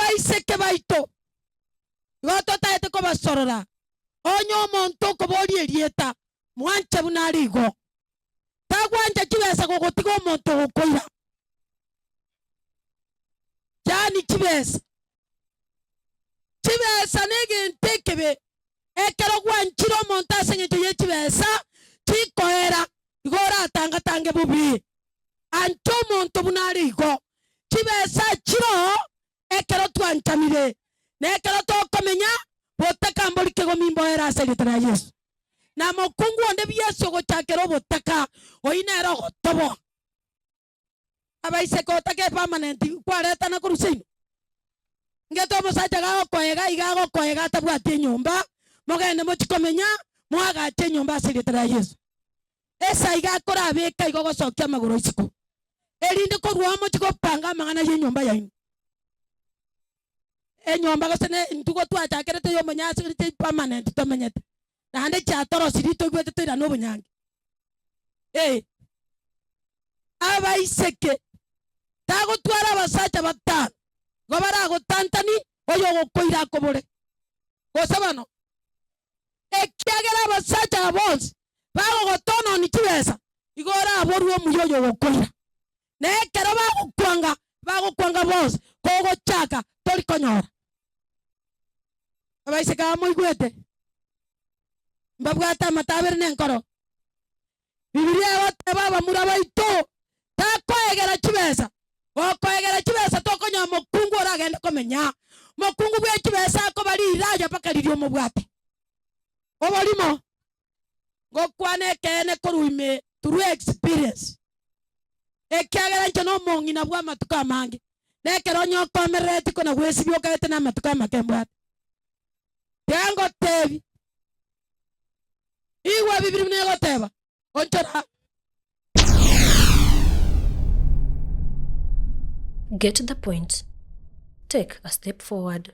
abaiseke baito igoto taete ko basorora onyo monto ko bori erieta mwanche bunarigo tagwanje kibesa gogotigo monto gokoira yani kibesa negentekebe ekero gwanchiro monto aseng'encho ya kibesa chikoera igora tangatange bubi anto monto bunarigo kibesa chiro ekero twanchamire nekero tokomenya botaka mborikego mimbo era asegetera Yesu na mokungu onde byeso gochakero botaka oinero gotobo abaise kotake permanent kwareta na kuruseino ngeto mosacha gago koega tabwati nyumba mogende mochikomenya mwagache nyumba asegetera Yesu esa igakora abeka igogosokia magoro isiko erinde korwa mochikopanga amang'ana ye nyumba yaino enyomba gosene ntugo twachakerete yo monyasi rite permanent tomenyete nande chatoro sirito gwete tira no bunyange abaiseke tago twara abasacha batano gobara gotantani oyo gokoira kobore gosabano ekiagera abasacha bonse bago gotono ni kibesa igora aboruo muyoyo gokoira nekero bagokwanga bonse kogo chaka tori konyora abaise kamo igwete mbabwata matabere nenkoro Biblia wote baba muraba ito takoegera kibesa okoegera kibesa tokonya mokungu oragenda komenya mokungu bwe kibesa ko bali iraja paka lirio mubwate obolimo gokwane kene koruime through experience ekiagera nchono mongi na bwa matuka mangi nekero nyoko merete kona gwesibyo kaete na matuka makembwa yango tebi iwa Biblia mnego teba onchora. Get the point. Take a step forward.